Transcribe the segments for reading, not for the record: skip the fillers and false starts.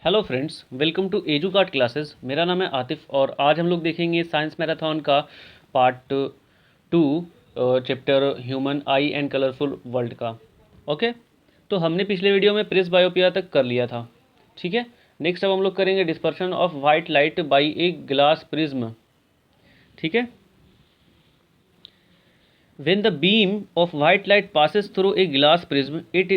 Hello friends, welcome to Educart classes. मेरा नाम है आतिफ और आज हम लोग देखेंगे साइंस मैराथन का part 2 chapter human eye and colourful world का। ओके, तो हमने पिछले वीडियो में प्रेस बायोपिया तक कर लिया था। ठीक है, नेक्स्ट अब हम लोग करेंगे dispersion of white light by a glass prism. ठीक है, when the beam of white light passes through a glass prism, it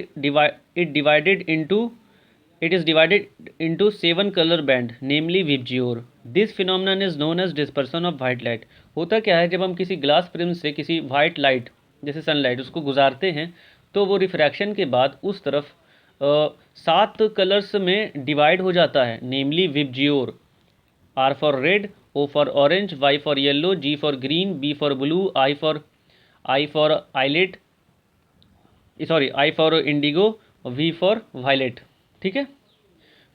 is divided into 7 color band, namely Vibgyor. This phenomenon is known as dispersion of white light. होता क्या है, जब हम किसी glass prism से किसी वाइट लाइट जैसे sunlight उसको गुजारते हैं तो वो रिफ्रैक्शन के बाद उस तरफ 7 कलर्स में डिवाइड हो जाता है, नेमली VIBGYOR. R for red, O for orange, Y for yellow, G for green, B for blue, I for violet, I for indigo, V for violet। ठीक है,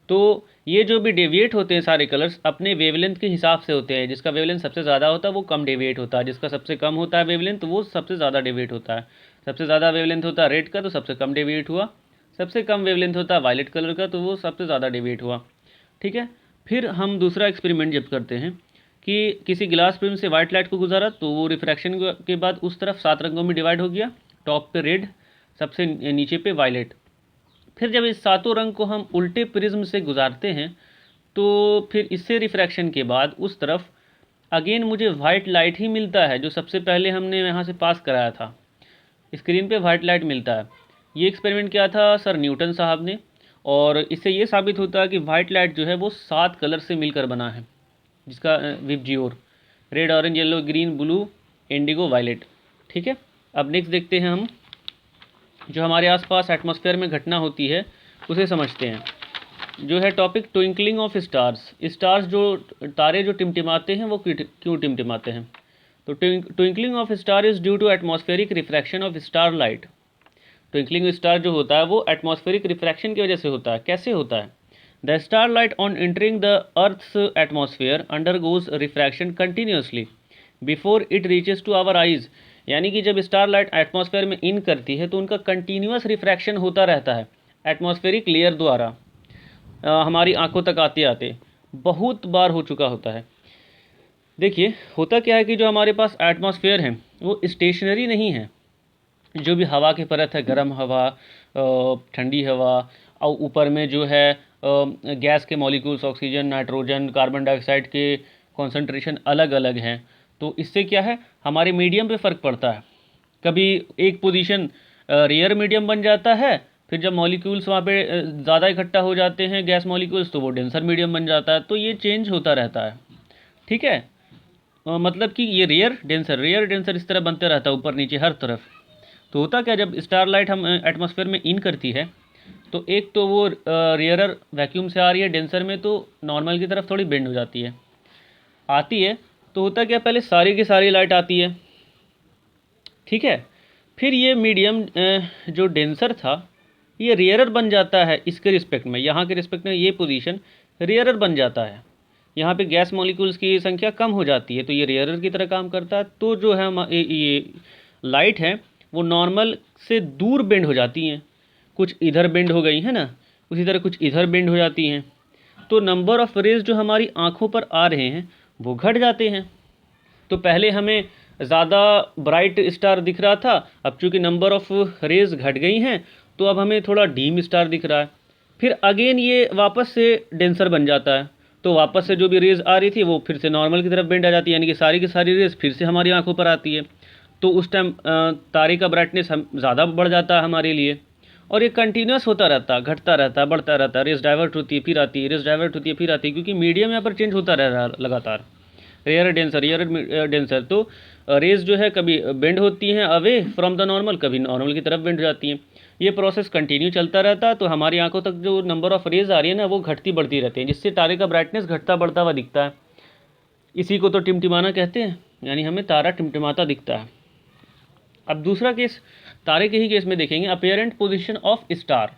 तो ये जो भी डेविएट होते हैं सारे कलर्स अपने वेवलेंथ के हिसाब से होते हैं। जिसका वेवलेंथ सबसे ज़्यादा होता है वो कम डेविएट होता है, जिसका सबसे कम होता है वेवलेंथ वो सबसे ज़्यादा डेविएट होता है। सबसे ज़्यादा वेवलेंथ होता है रेड का तो सबसे कम डेविएट हुआ, सबसे कम वेवलेंथ होता है वायलेट कलर का तो वो सबसे ज़्यादा डेविएट हुआ। ठीक है, फिर हम दूसरा एक्सपेरिमेंट जब करते हैं कि किसी ग्लास प्रिज्म से वाइट लाइट को गुजारा तो वो रिफ्रैक्शन के बाद उस तरफ 7 रंगों में डिवाइड हो गया, टॉप पे रेड, सबसे नीचे पे वायलेट। फिर जब इस 7 रंग को हम उल्टे प्रिज्म से गुजारते हैं तो फिर इससे रिफ्रैक्शन के बाद उस तरफ अगेन मुझे वाइट लाइट ही मिलता है जो सबसे पहले हमने यहाँ से पास कराया था। स्क्रीन पे वाइट लाइट मिलता है। ये एक्सपेरिमेंट किया था सर न्यूटन साहब ने और इससे ये साबित होता है कि वाइट लाइट जो है वो 7 कलर से मिलकर बना है, जिसका VIBGYOR, red, orange, yellow, green, blue, indigo, violet. ठीक है, अब नेक्स्ट देखते हैं हम जो हमारे आसपास एटमॉस्फेयर में घटना होती है उसे समझते हैं। जो है topic twinkling of stars. Stars जो तारे जो टिमटिमाते हैं वो क्यों टिमटिमाते हैं? तो twinkling of star is due to atmospheric refraction of star light. Twinkling star जो होता है वो एटमॉस्फेरिक रिफ्रैक्शन की वजह से होता है। कैसे होता है? The star light on entering the earth's atmosphere undergoes refraction continuously before it reaches to our eyes. यानी कि जब स्टार लाइट एटमॉस्फेयर में इन करती है तो उनका कंटिन्यूस रिफ्रैक्शन होता रहता है एटमॉस्फेरिक लेयर द्वारा हमारी आंखों तक आते आते। बहुत बार हो चुका होता है। देखिए होता क्या है कि जो हमारे पास एटमॉस्फेयर है वो स्टेशनरी नहीं है। जो भी हवा की परत है, गर्म हवा, ठंडी हवा, और ऊपर में जो है गैस के molecules, oxygen, nitrogen, carbon dioxide के कॉन्सेंट्रेशन अलग अलग हैं। तो इससे क्या है हमारे मीडियम पे फ़र्क पड़ता है। कभी एक पोजीशन रेयर मीडियम बन जाता है, फिर जब मॉलिक्यूल्स वहाँ पे ज़्यादा इकट्ठा हो जाते हैं गैस मॉलिक्यूल्स तो वो डेंसर मीडियम बन जाता है। तो ये चेंज होता रहता है। ठीक है, मतलब कि ये रेयर डेंसर इस तरह बनते रहता है ऊपर नीचे हर तरफ। तो होता क्या, जब स्टारलाइट हम एटमॉस्फेयर में इन करती है तो एक तो वो रेयरर वैक्यूम से आ रही है डेंसर में तो नॉर्मल की तरफ थोड़ी बेंड हो जाती है, आती है। तो होता क्या, पहले सारी की सारी लाइट आती है। ठीक है, फिर ये मीडियम जो डेंसर था ये रेयरर बन जाता है इसके रिस्पेक्ट में, यहाँ के रिस्पेक्ट में ये पोजीशन रेयरर बन जाता है। यहाँ पे गैस मॉलिक्यूल्स की संख्या कम हो जाती है तो ये रेयरर की तरह काम करता है। तो जो है ये लाइट है वो नॉर्मल से दूर बेंड हो जाती हैं, कुछ इधर बेंड हो गई है ना, उसी तरह कुछ इधर बेंड हो जाती हैं। तो नंबर ऑफ़ रेज जो हमारी आँखों पर आ रहे हैं वो घट जाते हैं। तो पहले हमें ज़्यादा ब्राइट स्टार दिख रहा था, अब चूँकि नंबर ऑफ़ रेज घट गई हैं तो अब हमें थोड़ा डीम स्टार दिख रहा है। फिर अगेन ये वापस से डेंसर बन जाता है तो वापस से जो भी रेज आ रही थी वो फिर से नॉर्मल की तरफ बेंड आ जाती है, यानी कि सारी की सारी रेज फिर से हमारी आंखों पर आती है। तो उस टाइम तारे का ब्राइटनेस हम ज़्यादा बढ़ जाता है हमारे लिए। और ये कंटिन्यूस होता रहता है, घटता रहता है, बढ़ता रहता है। रेस डाइवर्ट होती है फिर आती है, रेस डाइवर्ट होती है फिर आती है, क्योंकि मीडियम यहाँ पर चेंज होता रह रहा है लगातार। रेयर डेंसर तो रेज जो है कभी बेंड होती हैं अवे फ्रॉम द नॉर्मल, कभी नॉर्मल की तरफ बेंड हो जाती हैं। ये प्रोसेस कंटिन्यू चलता रहता है तो हमारी आंखों तक जो नंबर ऑफ़ रेज आ रही है ना वो घटती बढ़ती रहती है, जिससे तारे का ब्राइटनेस घटता बढ़ता हुआ दिखता है। इसी को तो टिमटिमाना कहते हैं, यानी हमें तारा टिमटिमाता दिखता है। अब दूसरा केस तारे के ही केस में देखेंगे, अपेरेंट पोजीशन ऑफ स्टार।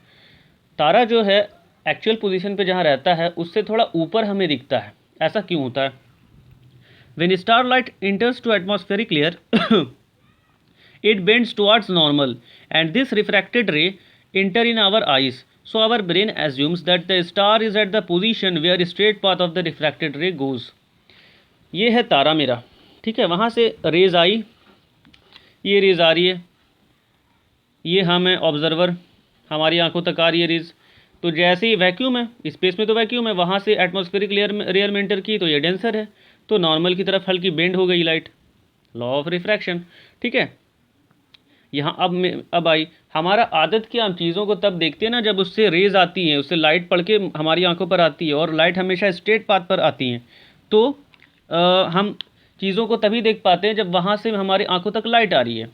तारा जो है एक्चुअल पोजीशन पे जहाँ रहता है उससे थोड़ा ऊपर हमें दिखता है। ऐसा क्यों होता है? When starlight enters to atmospheric layer it bends towards normal and this refracted ray enter in our eyes so our brain assumes that the star is at the position where straight path of the refracted ray goes. ये है तारा मेरा, ठीक है, वहाँ से raise आई, ये raise आ रही है, ये हम है ऑब्जर्वर, हमारी आंखों तक आ रही है रेज। तो जैसे ही वैक्यूम है, स्पेस में तो वैक्यूम है, वहाँ से एटमॉस्फेरिक लेयर में एंटर की तो ये डेंसर है, तो नॉर्मल की तरफ हल्की बेंड हो गई लाइट, लॉ ऑफ रिफ्रैक्शन। ठीक है, यहाँ अब आई हमारा आदत कि हम चीज़ों को तब देखते हैं ना जब उससे रेज आती हैं, उससे लाइट पड़ के हमारी आंखों पर आती है, और लाइट हमेशा स्ट्रेट पाथ पर आती हैं, तो हम चीज़ों को तभी देख पाते हैं जब वहाँ से हमारी आंखों तक लाइट आ रही है,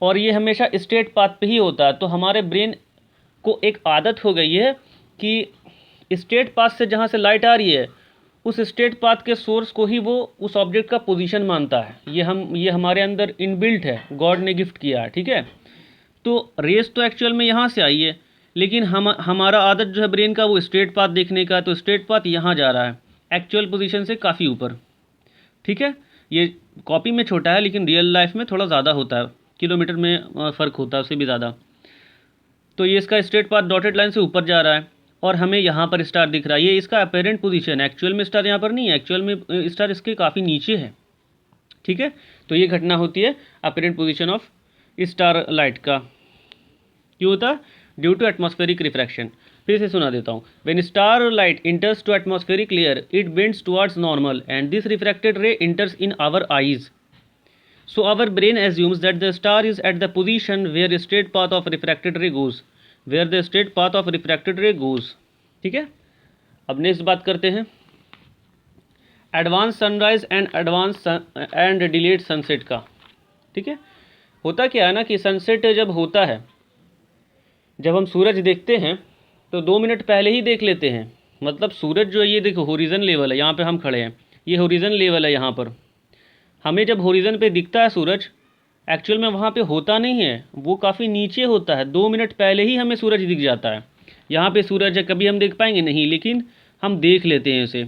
और ये हमेशा स्ट्रेट पाथ पे ही होता है। तो हमारे ब्रेन को एक आदत हो गई है कि स्ट्रेट पाथ से जहाँ से लाइट आ रही है उस स्ट्रेट पाथ के सोर्स को ही वो उस ऑब्जेक्ट का पोजीशन मानता है। ये हमारे अंदर इनबिल्ट है, गॉड ने गिफ्ट किया है। ठीक है, तो रेस तो एक्चुअल में यहाँ से आई है, लेकिन हमारा आदत जो है ब्रेन का वो स्ट्रेट पाथ देखने का, तो स्ट्रेट पाथ यहाँ जा रहा है एक्चुअल पोजीशन से काफ़ी ऊपर। ठीक है, ये कॉपी में छोटा है लेकिन रियल लाइफ में थोड़ा ज़्यादा होता है, किलोमीटर में फ़र्क होता है उससे भी ज़्यादा। तो ये इसका स्ट्रेट पाथ डॉटेड लाइन से ऊपर जा रहा है और हमें यहाँ पर स्टार दिख रहा है, ये इसका अपेरेंट पोजीशन है। एक्चुअल में स्टार यहाँ पर नहीं है, एक्चुअल में स्टार इसके काफ़ी नीचे है। ठीक है, तो ये घटना होती है apparent position of star light का। क्यों होता है? Due to atmospheric refraction. फिर से सुना देता हूँ। When star light enters to atmospheric layer it bends towards normal and this refracted ray enters in our eyes. So our brain assumes that the star is at the position where the straight path of refracted ray goes, where the straight path of refracted ray goes। ठीक है, अब next बात करते हैं advance sunrise and delayed sunset का। ठीक है, होता क्या है ना कि सनसेट जब होता है, जब हम सूरज देखते हैं तो 2 मिनट पहले ही देख लेते हैं। मतलब सूरज जो है, ये देखो होरिजन लेवल है, यहाँ पे हम खड़े हैं, ये होरिजन लेवल है। यहाँ पर हमें जब होरिजन पे दिखता है सूरज, एक्चुअल में वहाँ पे होता नहीं है, वो काफ़ी नीचे होता है। 2 मिनट पहले ही हमें सूरज दिख जाता है। यहाँ पे सूरज है, कभी हम देख पाएंगे नहीं, लेकिन हम देख लेते हैं उसे।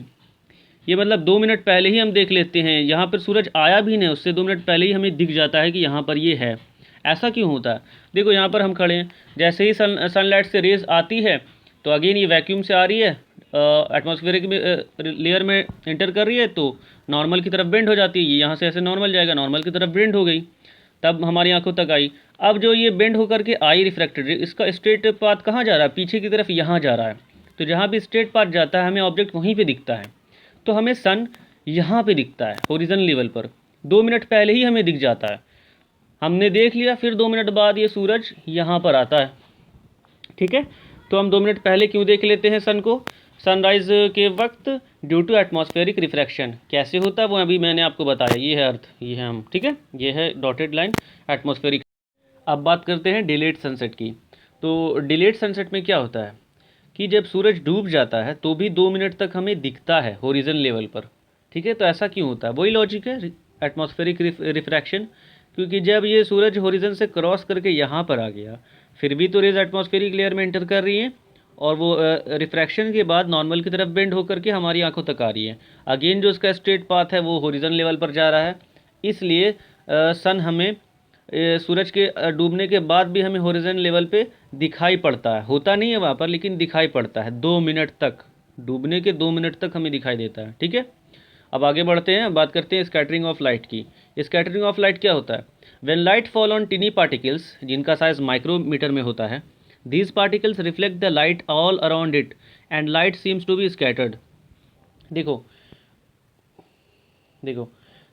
ये मतलब 2 मिनट पहले ही हम देख लेते हैं। यहाँ पर सूरज आया भी नहीं, उससे 2 मिनट पहले ही हमें दिख जाता है कि यहाँ पर ये है। ऐसा क्यों होता है? देखो यहाँ पर हम खड़े हैं, जैसे ही सनलाइट से रेज आती है तो अगेन ये वैक्यूम से आ रही है, एटमॉस्फेरिक लेयर में एंटर कर रही है, तो नॉर्मल की तरफ बेंड हो जाती है। ये यहाँ से ऐसे नॉर्मल जाएगा, नॉर्मल की तरफ बेंड हो गई, तब हमारी आंखों तक आई। अब जो ये बेंड होकर के आई रिफ्रैक्टेड, इसका स्ट्रेट पाथ कहाँ जा रहा है? पीछे की तरफ यहाँ जा रहा है। तो जहाँ भी स्ट्रेट पाथ जाता है हमें ऑब्जेक्ट वहीं पे दिखता है। तो हमें सन यहाँ पे दिखता है होरिजन लेवल पर, 2 मिनट पहले ही हमें दिख जाता है। हमने देख लिया, फिर 2 मिनट बाद ये सूरज यहाँ पर आता है। ठीक है, तो हम 2 मिनट पहले क्यों देख लेते हैं सन को? सनराइज के वक्त ड्यू टू एटमॉस्फेरिक रिफ्रैक्शन। कैसे होता है वो अभी मैंने आपको बताया। ये है अर्थ, ये है हम। ठीक है, ये है डॉटेड लाइन एटमॉस्फेरिक। अब बात करते हैं डिलेड सनसेट की। तो डिलेड सनसेट में क्या होता है कि जब सूरज डूब जाता है तो भी 2 मिनट तक हमें दिखता है होरिजन लेवल पर। ठीक है, तो ऐसा क्यों होता है? वही लॉजिक है, एटमॉस्फेरिक रिफ्रैक्शन। क्योंकि जब ये सूरज होरिजन से क्रॉस करके यहाँ पर आ गया, फिर भी तो रेज एटमॉस्फेरिक लेयर में एंटर कर रही हैं, और वो रिफ्रैक्शन के बाद नॉर्मल की तरफ बेंड होकर के हमारी आंखों तक आ रही है। अगेन जो इसका स्ट्रेट पाथ है वो होरिजन लेवल पर जा रहा है, इसलिए सन हमें सूरज के डूबने के बाद भी हमें होरिजन लेवल पे दिखाई पड़ता है। होता नहीं है वहाँ पर, लेकिन दिखाई पड़ता है 2 मिनट तक, डूबने के 2 मिनट तक हमें दिखाई देता है। ठीक है, अब आगे बढ़ते हैं, बात करते हैं स्कैटरिंग ऑफ लाइट की। स्कैटरिंग ऑफ लाइट क्या होता है? When light fall on टिनी particles, जिनका साइज माइक्रोमीटर में होता है, these particles reflect the light all around it and light seems to be scattered। देखो देखो,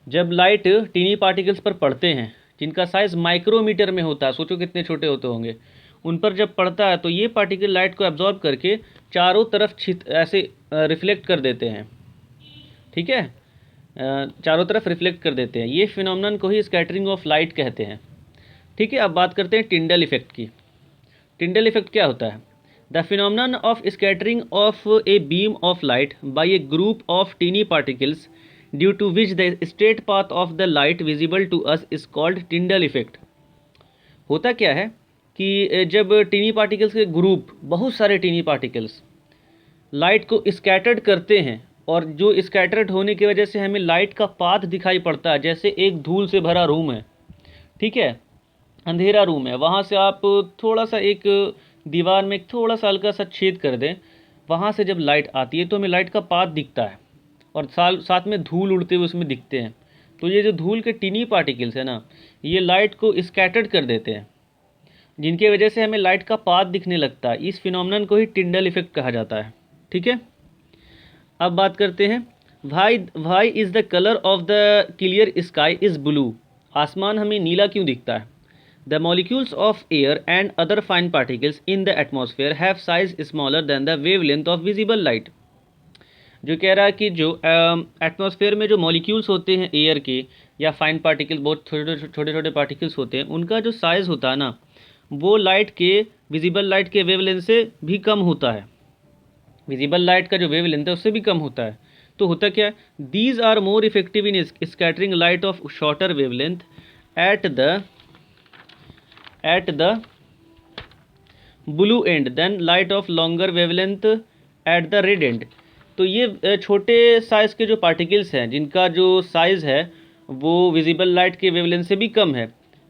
जब लाइट टीनी पार्टिकल्स पर पड़ते हैं जिनका साइज़ माइक्रोमीटर में होता है, सोचो कितने छोटे होते होंगे, उन पर जब पड़ता है तो ये पार्टिकल लाइट को एब्जॉर्ब करके चारों तरफ ऐसे रिफ्लेक्ट कर देते हैं। ठीक है, चारों तरफ रिफ्लेक्ट कर देते हैं। ये फिनोमेनन को ही स्कैटरिंग ऑफ लाइट कहते हैं। ठीक है, अब बात करते हैं टिंडल इफेक्ट की। टिंडल इफेक्ट क्या होता है? The phenomenon of scattering of a beam of light by a group of tiny particles due to which the straight path of the light visible to us is called Tyndall effect. होता क्या है कि जब tiny particles के group, बहुत सारे tiny particles light को scattered करते हैं, और जो स्कैटर्ड होने की वजह से हमें लाइट का पाथ दिखाई पड़ता है, जैसे एक धूल से भरा रूम है। ठीक है, अंधेरा रूम है, वहाँ से आप थोड़ा सा एक दीवार में एक थोड़ा सा हल्का सा छेद कर दें, वहाँ से जब लाइट आती है तो हमें लाइट का पाथ दिखता है और साथ में धूल उड़ते हुए उसमें दिखते हैं। तो ये जो धूल के टीनी पार्टिकल्स है ना, ये लाइट को स्कैटर्ड कर देते हैं, जिनकी वजह से हमें लाइट का पाथ दिखने लगता है। इस फिनोमेनन को ही टिंडल इफेक्ट कहा जाता है। ठीक है, अब बात करते हैं why is the colour of the clear sky is blue. आसमान हमें नीला क्यों दिखता है? The molecules of air and other fine particles in the atmosphere have size smaller than the wavelength of visible light. जो कह रहा है कि जो एटमॉस्फेयर में जो मॉलिक्यूल्स होते हैं एयर के या फाइन पार्टिकल्स, बहुत छोटे छोटे पार्टिकल्स होते हैं, उनका जो साइज़ होता है ना, वो लाइट के विजिबल लाइट के वेवलेंथ से भी कम होता है। विजिबल लाइट का जो वेवलेंथ है उससे भी कम होता है। तो होता क्या है, these are more effective in scattering light of shorter wavelength at the blue end than light of longer wavelength at the red end. तो ये छोटे साइज़ के जो पार्टिकल्स हैं, जिनका जो साइज़ है वो विजिबल लाइट के वेवलेंथ से भी कम है,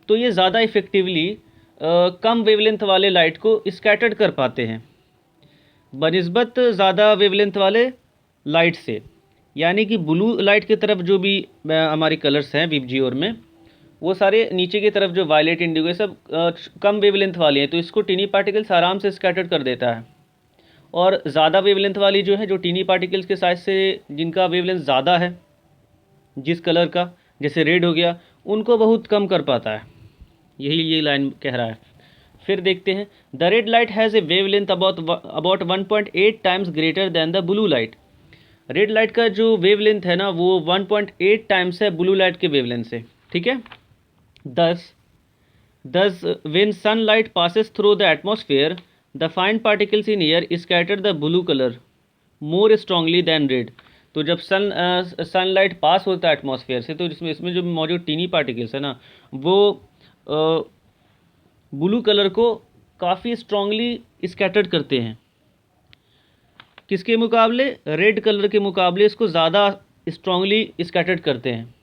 तो ये ज़्यादा इफेक्टिवली कम वेवलेंथ वाले लाइट को स्कैटर्ड कर पाते हैं बनिस्बत ज़्यादा वेवलेंथ वाले लाइट से। यानी कि ब्लू लाइट की तरफ जो भी हमारे कलर्स हैं विबजियोर में, वो सारे नीचे की तरफ जो वायलेट, इंडिगो, ये सब कम वेवलेंथ वाली हैं, तो इसको टीनी पार्टिकल्स आराम से स्कैटर्ड कर देता है। और ज़्यादा वेवलेंथ वाली जो है, जो टीनी पार्टिकल्स के साइज से जिनका वेवलेंथ ज़्यादा है जिस कलर का, जैसे रेड हो गया, उनको बहुत कम कर पाता है। यही लाइन कह रहा है। फिर देखते हैं, the red light has a wavelength about 1.8 times greater than the blue light. Red light का जो वेवलेंथ है ना, वो 1.8 टाइम्स है ब्लू लाइट के वेवलेंथ से। ठीक है, thus when sunlight passes through the atmosphere, the fine particles in air scatter the blue color more strongly than red। तो जब सनलाइट पास होता है एटमॉस्फेयर से, तो इसमें जो मौजूद टीनी पार्टिकल्स है ना, वो ब्लू कलर को काफ़ी स्ट्रांगली स्कैटर्ड करते हैं। किसके मुकाबले? रेड कलर के मुकाबले इसको ज़्यादा स्ट्रांगली स्कैटर्ड करते हैं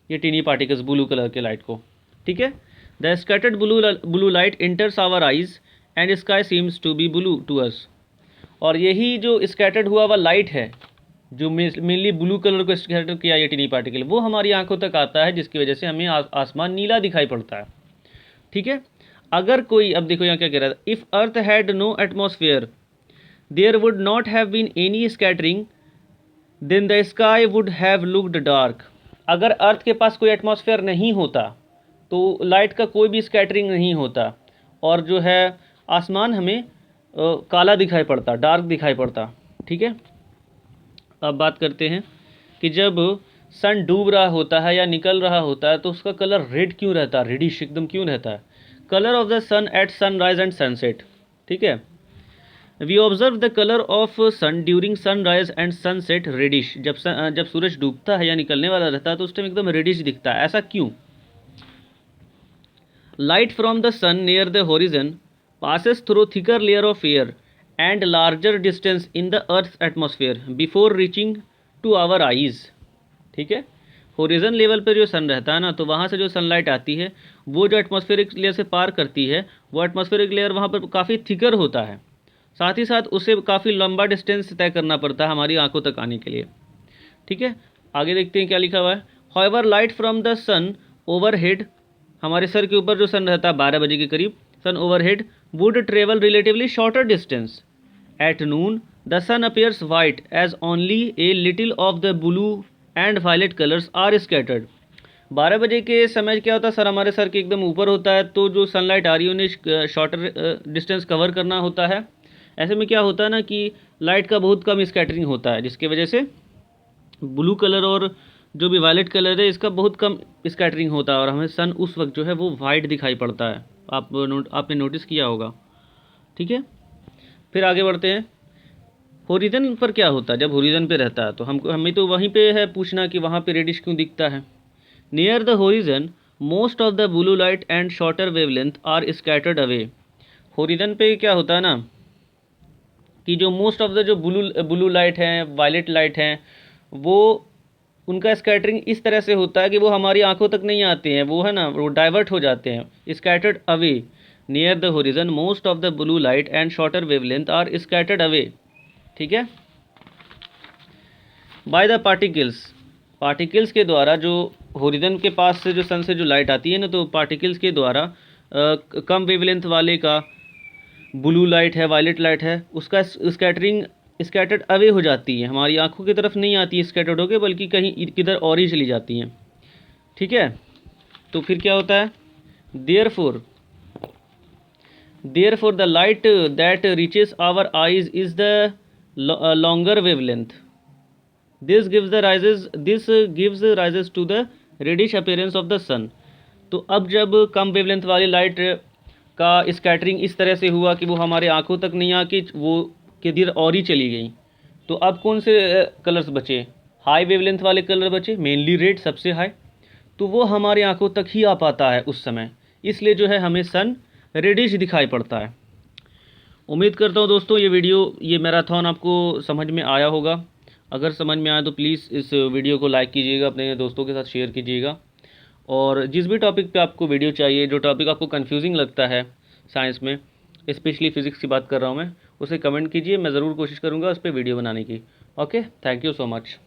ये टीनी पार्टिकल्स ब्लू कलर के लाइट को। ठीक है, the scattered blue light enters our eyes and sky seems to be blue to us. और यही जो स्कैटर्ड हुआ हुआ लाइट है, जो मेनली ब्लू कलर को स्कैटर किया ये टीनी पार्टिकल, वो हमारी आंखों तक आता है, जिसकी वजह से हमें आसमान नीला दिखाई पड़ता है। ठीक है, अगर कोई, अब देखो यहाँ क्या कह रहा था, if earth had no atmosphere there would not have been any scattering then the sky would have looked dark. अगर अर्थ के पास कोई एटमॉस्फेयर नहीं होता तो लाइट का कोई भी स्कैटरिंग नहीं होता, और जो है आसमान हमें काला दिखाई पड़ता, डार्क दिखाई पड़ता। ठीक है, अब बात करते हैं कि जब सन डूब रहा होता है या निकल रहा होता है तो उसका कलर रेड क्यों रहता है, रेडिश एकदम क्यों रहता है? Colour of the sun at sunrise and sunset. ठीक है, we observe the colour of sun during sunrise and sunset reddish. जब सूरज डूबता है या निकलने वाला रहता है तो उस टाइम एकदम रेडिश दिखता है। ऐसा क्यों? Light from the sun near the horizon passes through thicker layer of air and larger distance in the earth atmosphere before reaching to our eyes. ठीक है, होरिजन लेवल पर जो सन रहता है ना, तो वहाँ से जो सनलाइट आती है वो जो एटमॉस्फेरिक लेयर से पार करती है, वो एटमॉस्फेरिक लेयर वहाँ पर काफ़ी थिकर होता है, साथ ही साथ उसे काफ़ी लंबा डिस्टेंस तय करना पड़ता है हमारी आंखों तक आने के लिए। ठीक है, आगे देखते हैं क्या लिखा हुआ है। However light from the sun overhead, हमारे सर के ऊपर जो सन रहता है 12 बजे के करीब, sun overhead would travel relatively shorter distance. At noon the sun appears white as only a little of the blue and violet colours are scattered. 12 बजे के समय क्या होता है, सर हमारे सर के एकदम ऊपर होता है, तो जो सनलाइट आ रही है उन्हें शॉर्टर डिस्टेंस कवर करना होता है। ऐसे में क्या होता है ना कि लाइट का बहुत कम स्कैटरिंग होता है, जिसकी वजह से ब्लू कलर और जो भी वायलेट कलर है इसका बहुत कम स्कैटरिंग होता है, और हमें सन उस वक्त जो है वो वाइट दिखाई पड़ता है। आपने नोटिस किया होगा। ठीक है, फिर आगे बढ़ते हैं। होरिजन पर क्या होता है? जब होरिजन पे रहता है तो हमें तो वहीं पे है पूछना कि वहाँ पे रेडिश क्यों दिखता है। Near the horizon most of the blue light and shorter wavelength are scattered away. Horizon पे क्या होता है ना कि जो मोस्ट ऑफ द जो ब्लू लाइट हैं, वायलेट लाइट हैं, वो उनका स्कैटरिंग इस तरह से होता है कि वो हमारी आंखों तक नहीं आते हैं, वो है ना, वो डाइवर्ट हो जाते हैं, scattered away. Near the horizon most of the blue light and shorter wavelength are scattered away. ठीक है, बाय द पार्टिकल्स, पार्टिकल्स के द्वारा, जो होरिजन के पास से जो सन से जो लाइट आती है ना, तो पार्टिकल्स के द्वारा कम वेवलेंथ वाले का ब्लू लाइट है, वायलेट लाइट है, उसका स्कैटरिंग स्कैटर्ड अवे हो जाती है, हमारी आंखों की तरफ नहीं आती है स्कैटर्ड होकर, बल्कि कहीं किधर और ही चली जाती हैं। ठीक है, तो फिर क्या होता है, therefore the light that reaches our eyes is the longer wavelength, this gives rises to the reddish appearance of the sun. तो अब जब कम वेवलेंथ वाली लाइट का स्कैटरिंग इस तरह से हुआ कि वो हमारे आंखों तक नहीं आके वो किधर और ही चली गई, तो अब कौन से कलर्स बचे, हाई वेवलेंथ वाले कलर बचे, मेनली रेड सबसे हाई, तो वो हमारे आंखों तक ही आ पाता है उस समय, इसलिए जो है हमें सन रेडिश दिखाई पड़ता है। उम्मीद करता हूँ दोस्तों ये मैराथन आपको समझ में आया होगा। अगर समझ में आया तो प्लीज़ इस वीडियो को लाइक कीजिएगा, अपने दोस्तों के साथ शेयर कीजिएगा, और जिस भी टॉपिक पे आपको वीडियो चाहिए, जो टॉपिक आपको कंफ्यूजिंग लगता है साइंस में, स्पेशली फ़िज़िक्स की बात कर रहा हूँ मैं, उसे कमेंट कीजिए, मैं ज़रूर कोशिश करूँगा उस पर वीडियो बनाने की। Okay, thank you so much.